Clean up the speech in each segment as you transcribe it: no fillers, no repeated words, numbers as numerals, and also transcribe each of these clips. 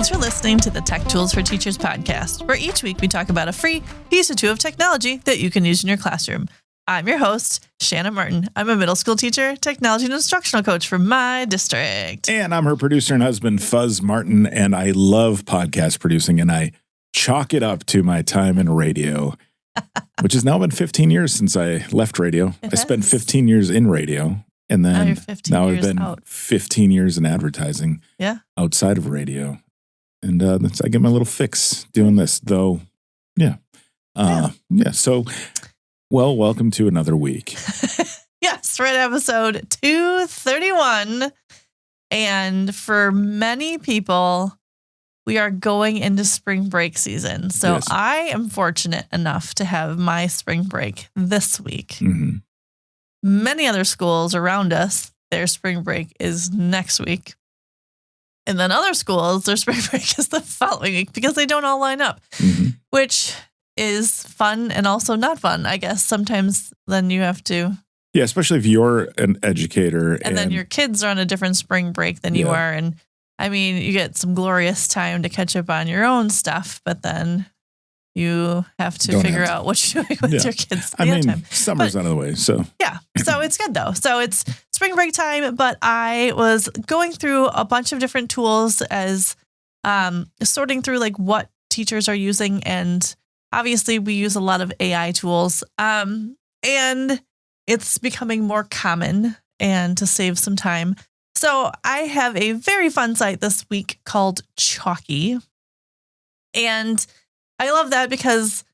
Thanks for listening to the Tech Tools for Teachers podcast, where each week we talk about a free piece or two of technology that you can use in your classroom. I'm your host, Shanna Martin. I'm a middle school teacher, technology and instructional coach for my district. And I'm her producer and husband, Fuzz Martin, and I love podcast producing, and I chalk it up to my time in radio, which has now been 15 years since I left radio. I spent 15 years in radio, and then now I've been 15 years in advertising outside of radio. And I get my little fix doing this, though. So, well, welcome to another week. Yes, we're at episode 231. And for many people, we are going into spring break season. So yes. I am fortunate enough to have my spring break this week. Mm-hmm. Many other schools around us, their spring break is next week. And then other schools, their spring break is the following week because they don't all line up, which is fun and also not fun. I guess sometimes then you have to. Yeah, especially if you're an educator. And then your kids are on a different spring break than you are. And I mean, you get some glorious time to catch up on your own stuff, but then you have to figure out what you're doing with your kids. I mean, summer's out of the way, so. Yeah, so it's good though. So it's spring break time, but I was going through a bunch of different tools as sorting through like what teachers are using. And obviously we use a lot of AI tools and it's becoming more common and to save some time. So I have a very fun site this week called Chalkie. And I love that because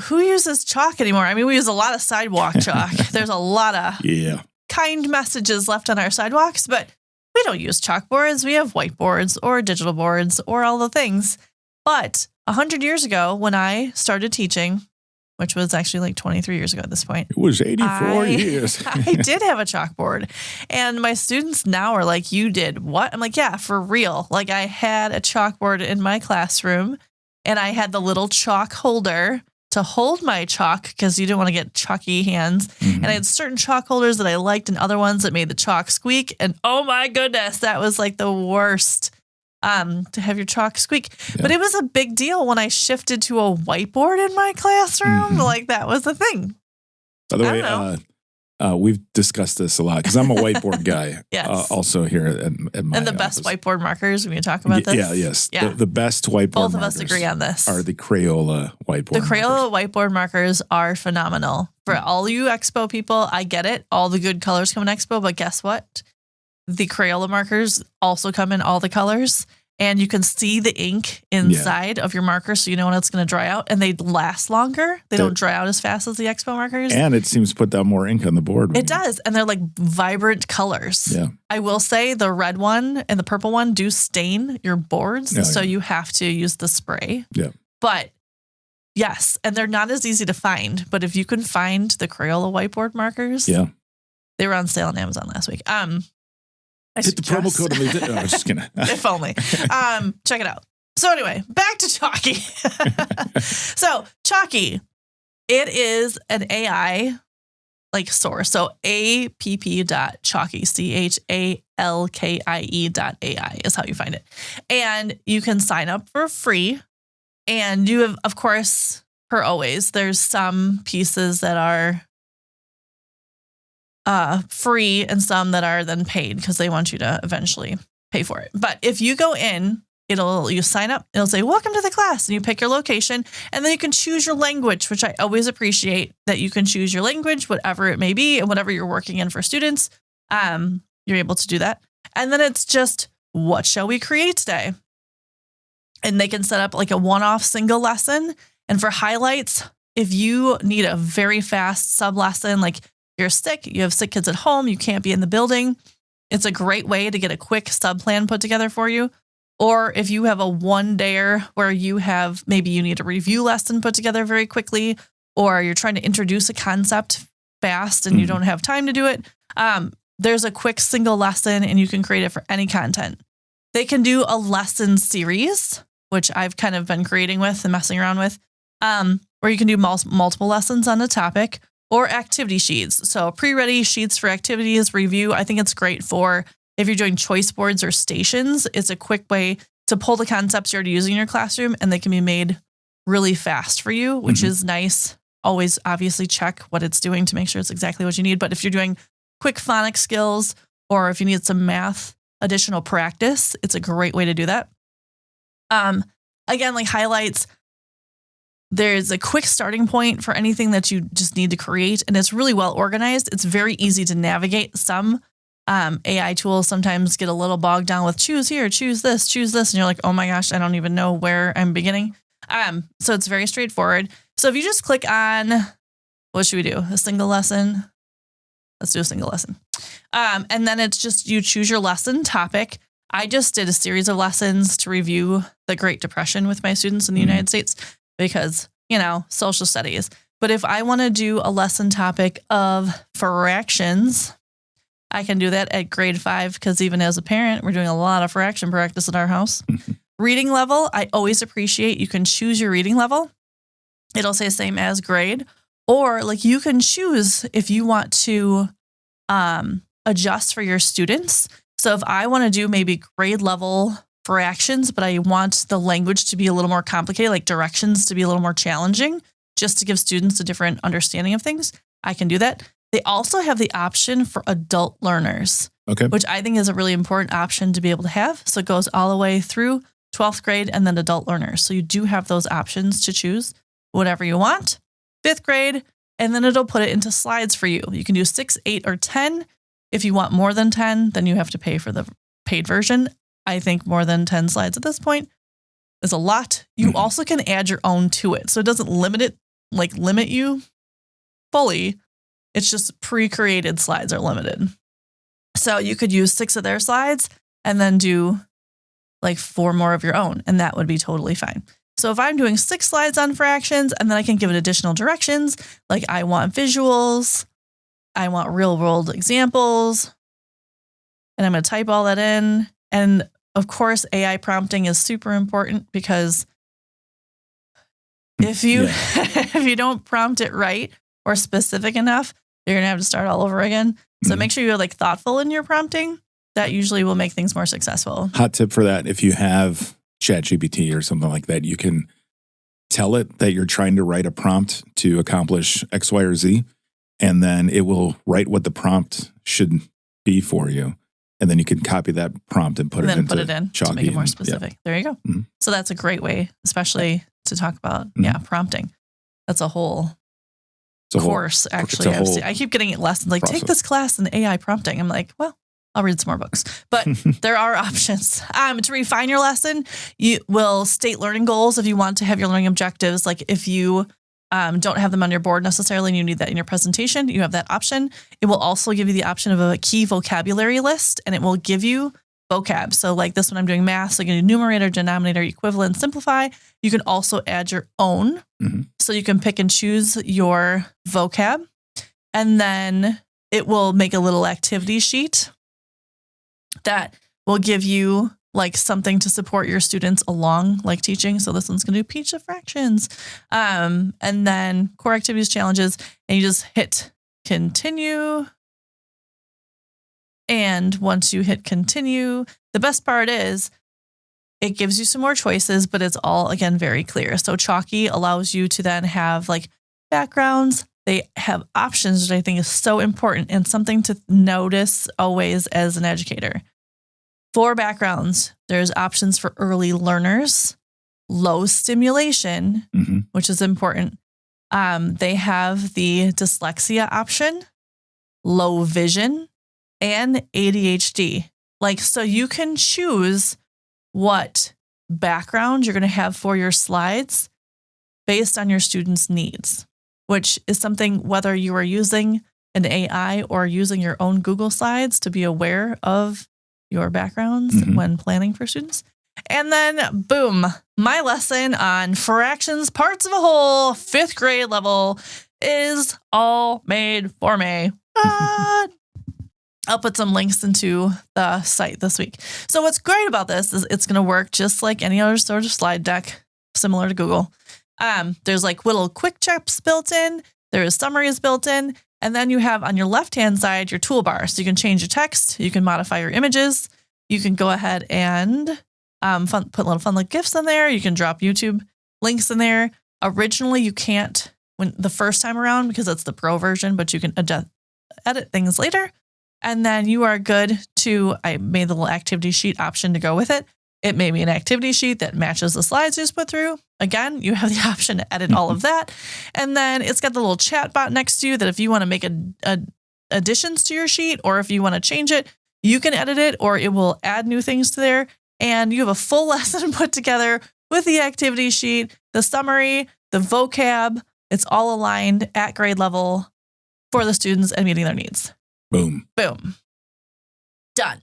who uses chalk anymore? I mean, we use a lot of sidewalk chalk. There's a lot of kind messages left on our sidewalks, but we don't use chalkboards. We have whiteboards or digital boards or all the things. But 100 years ago, when I started teaching, which was actually like 23 years ago at this point. It was 84 years. I did have a chalkboard. And my students now are like, you did what? I'm like, yeah, for real. Like I had a chalkboard in my classroom and I had the little chalk holder to hold my chalk because you didn't want to get chalky hands. Mm-hmm. And I had certain chalk holders that I liked and other ones that made the chalk squeak. And oh my goodness, that was like the worst. To have your chalk squeak. Yeah. But it was a big deal when I shifted to a whiteboard in my classroom. Mm-hmm. Like that was the thing. By the way, we've discussed this a lot because I'm a whiteboard guy. Yes. Also here at my And the best whiteboard markers when you talk about this. Yes. Yeah. The best whiteboard Both of us agree on this. Are the Crayola whiteboard The Crayola whiteboard markers are phenomenal. For all you Expo people, I get it. All the good colors come in Expo, but guess what? The Crayola markers also come in all the colors, and you can see the ink inside of your marker, so you know when it's going to dry out, and they last longer. They don't dry out as fast as the Expo markers. And it seems to put down more ink on the board. It does, and they're like vibrant colors. Yeah. I will say the red one and the purple one do stain your boards, so you have to use the spray. Yeah. But yes, and they're not as easy to find, but if you can find the Crayola whiteboard markers, they were on sale on Amazon last week. Hit the promo code. I was just gonna. If only. Check it out. So anyway, back to Chalkie. So Chalkie, it is an AI like source. So app.chalkie, CHALKIE.ai is how you find it. And you can sign up for free. And you have, of course, per always, there's some pieces that are free and some that are then paid because they want you to eventually pay for it. But if you go in, you sign up, it'll say, welcome to the class, and you pick your location, and then you can choose your language, which I always appreciate that you can choose your language, whatever it may be, and whatever you're working in for students, you're able to do that. And then it's just, what shall we create today? And they can set up like a one-off single lesson. And for highlights, if you need a very fast sub lesson, like you're sick, you have sick kids at home, you can't be in the building, it's a great way to get a quick sub plan put together for you. Or if you have a one-dayer where maybe you need a review lesson put together very quickly, or you're trying to introduce a concept fast and you don't have time to do it, there's a quick single lesson and you can create it for any content. They can do a lesson series, which I've kind of been creating with and messing around with, where you can do multiple lessons on a topic, or activity sheets. So pre-ready sheets for activities, review. I think it's great for If you're doing choice boards or stations, it's a quick way to pull the concepts you're already using in your classroom, and they can be made really fast for you, which is nice. Always obviously check what it's doing to make sure it's exactly what you need. But if you're doing quick phonics skills, or if you need some math additional practice, it's a great way to do that. Again, like highlights, there's a quick starting point for anything that you just need to create, and it's really well organized. It's very easy to navigate. Some AI tools sometimes get a little bogged down with choose here, choose this, and you're like, oh my gosh, I don't even know where I'm beginning. So it's very straightforward. So if you just click on, what should we do? A single lesson? Let's do a single lesson. And then it's just, you choose your lesson topic. I just did a series of lessons to review the Great Depression with my students in the United States because, social studies. But if I want to do a lesson topic of fractions, I can do that at grade 5 because even as a parent, we're doing a lot of fraction practice at our house. Reading level, I always appreciate you can choose your reading level. It'll say same as grade, or like you can choose if you want to adjust for your students. So if I want to do maybe grade level fractions, but I want the language to be a little more complicated, like directions to be a little more challenging, just to give students a different understanding of things, I can do that. They also have the option for adult learners, which I think is a really important option to be able to have. So it goes all the way through 12th grade and then adult learners. So you do have those options to choose whatever you want. 5th grade, and then it'll put it into slides for you. You can do 6, 8, or 10. If you want more than 10, then you have to pay for the paid version. I think more than 10 slides at this point is a lot. You also can add your own to it. So it doesn't limit you fully. It's just pre-created slides are limited. So you could use 6 of their slides and then do like 4 more of your own, and that would be totally fine. So if I'm doing 6 slides on fractions, and then I can give it additional directions, like I want visuals, I want real world examples, and I'm going to type all that in. And of course, AI prompting is super important because if you if you don't prompt it right or specific enough, you're going to have to start all over again. So make sure you're like thoughtful in your prompting. That usually will make things more successful. Hot tip for that. If you have ChatGPT or something like that, you can tell it that you're trying to write a prompt to accomplish X, Y, or Z, and then it will write what the prompt should be for you. And then you can copy that prompt and put it in Chalkie to make it more specific. There you go. So that's a great way, especially to talk about prompting. That's a whole course, actually. I keep getting lessons like, take this class in AI prompting. I'm like, well, I'll read some more books, but there are options. To refine your lesson, you will state learning goals if you want to have your learning objectives. Like if you don't have them on your board necessarily and you need that in your presentation, you have that option. It will also give you the option of a key vocabulary list, and it will give you vocab. So like this one, I'm doing math, so you can do numerator, denominator, equivalent, simplify. You can also add your own. So you can pick and choose your vocab, and then it will make a little activity sheet that will give you like something to support your students along like teaching. So this one's going to do pizza fractions. And then core activities, challenges, and you just hit continue. And once you hit continue, the best part is it gives you some more choices, but it's all, again, very clear. So Chalkie allows you to then have like backgrounds. They have options, which I think is so important and something to notice always as an educator. For backgrounds, there's options for early learners, low stimulation, which is important. They have the dyslexia option, low vision, and ADHD. So you can choose what background you're going to have for your slides based on your students' needs, which is something whether you are using an AI or using your own Google Slides to be aware of your backgrounds when planning for students. And then boom, my lesson on fractions, parts of a whole, 5th grade level is all made for me. I'll put some links into the site this week. So what's great about this is it's going to work just like any other sort of slide deck, similar to Google. There's like little quick checks built in. There's summaries built in. And then you have on your left-hand side your toolbar. So you can change your text. You can modify your images. You can go ahead and put little fun like GIFs in there. You can drop YouTube links in there. Originally, you can't when the first time around because it's the pro version, but you can edit things later. And then you are good to, I made the little activity sheet option to go with it. It made me an activity sheet that matches the slides you just put through. Again, you have the option to edit all of that. And then it's got the little chat bot next to you that if you want to make additions to your sheet or if you want to change it, you can edit it or it will add new things to there. And you have a full lesson put together with the activity sheet, the summary, the vocab. It's all aligned at grade level for the students and meeting their needs. Boom. Boom. Done.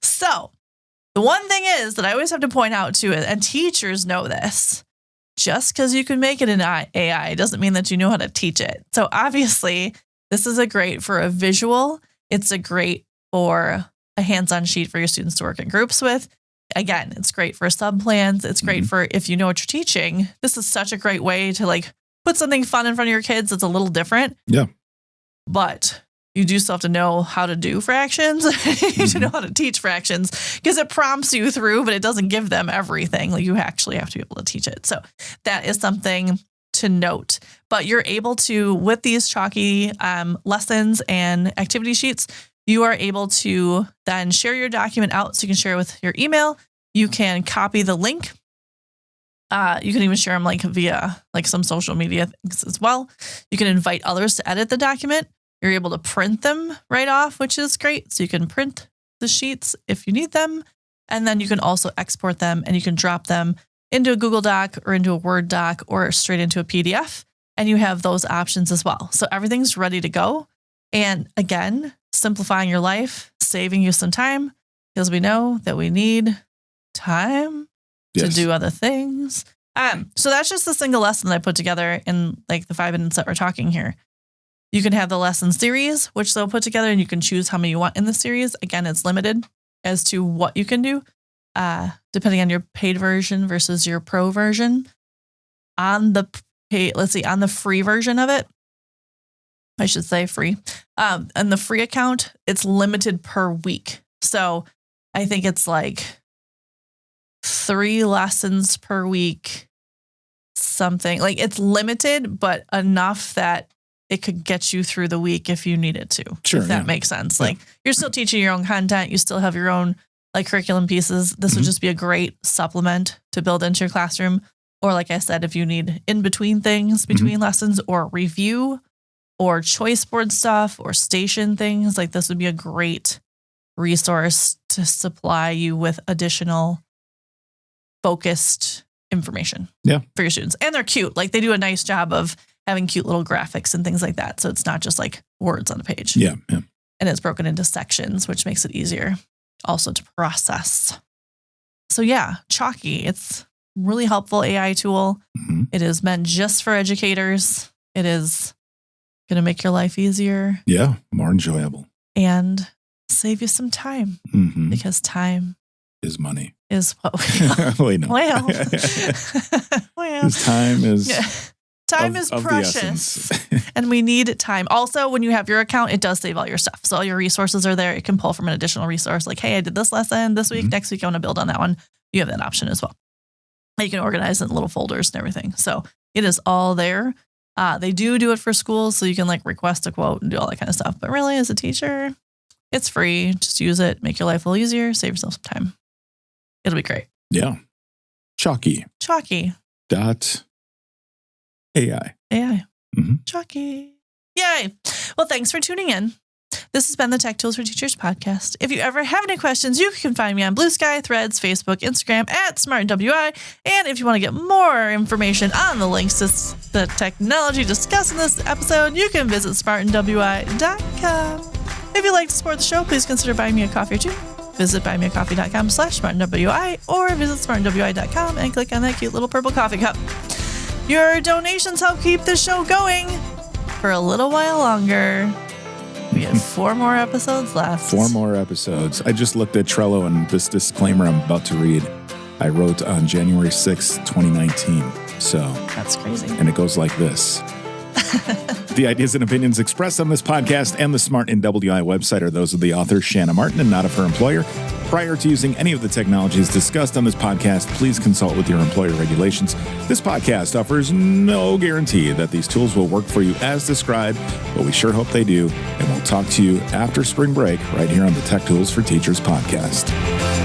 So the one thing is that I always have to point out to it, and teachers know this, just because you can make it in AI doesn't mean that you know how to teach it. So obviously, this is a great for a visual. It's a great for a hands-on sheet for your students to work in groups with. Again, it's great for sub-plans. It's great for if you know what you're teaching. This is such a great way to like put something fun in front of your kids. It's a little different. Yeah. But you do still have to know how to do fractions. You do know how to teach fractions because it prompts you through, but it doesn't give them everything. Like you actually have to be able to teach it. So that is something to note. But you're able to, with these Chalkie lessons and activity sheets, you are able to then share your document out. So you can share it with your email. You can copy the link. You can even share them like via like some social media things as well. You can invite others to edit the document. You're able to print them right off, which is great. So you can print the sheets if you need them. And then you can also export them and you can drop them into a Google Doc or into a Word doc or straight into a PDF. And you have those options as well. So everything's ready to go. And again, simplifying your life, saving you some time because we know that we need time to do other things. So that's just a single lesson that I put together in like the 5 minutes that we're talking here. You can have the lesson series, which they'll put together and you can choose how many you want in the series. Again, it's limited as to what you can do, depending on your paid version versus your pro version. On the on the free version of it, I should say free. On the free account, it's limited per week. So I think it's like 3 lessons per week, something like it's limited, but enough that it could get you through the week if you needed to. Sure, if that makes sense. Yeah. Like you're still teaching your own content. You still have your own like curriculum pieces. This would just be a great supplement to build into your classroom. Or like I said, if you need in between things, between lessons or review or choice board stuff or station things, like this would be a great resource to supply you with additional focused information for your students. And they're cute. Like they do a nice job of having cute little graphics and things like that. So it's not just like words on a page. Yeah. And it's broken into sections, which makes it easier also to process. So yeah, Chalkie, it's really helpful AI tool. It is meant just for educators. It is going to make your life easier. Yeah, more enjoyable. And save you some time because time is money. Is what we know. Well, time is... Time is precious and we need time. Also, when you have your account, it does save all your stuff. So all your resources are there. It can pull from an additional resource like, hey, I did this lesson this week. Next week, I want to build on that one. You have that option as well. You can organize it in little folders and everything. So it is all there. They do it for schools. So you can like request a quote and do all that kind of stuff. But really, as a teacher, it's free. Just use it. Make your life a little easier. Save yourself some time. It'll be great. Yeah. Chalkie. AI. Chalkie. Yay. Well, thanks for tuning in. This has been the Tech Tools for Teachers podcast. If you ever have any questions, you can find me on Blue Sky, Threads, Facebook, Instagram at SmartWI. And if you want to get more information on the links to the technology discussed in this episode, you can visit smartandwi.com. If you'd like to support the show, please consider buying me a coffee or two. Visit buymeacoffee.com/smartandwi or visit smartandwi.com and click on that cute little purple coffee cup. Your donations help keep the show going for a little while longer. We have 4 more episodes left. 4 more episodes. I just looked at Trello and this disclaimer I'm about to read, I wrote on January 6th, 2019. So that's crazy. And it goes like this. The ideas and opinions expressed on this podcast and the Smart NWI website are those of the author, Shanna Martin, and not of her employer. Prior to using any of the technologies discussed on this podcast, please consult with your employer regulations. This podcast offers no guarantee that these tools will work for you as described, but we sure hope they do. And we'll talk to you after spring break right here on the Tech Tools for Teachers podcast.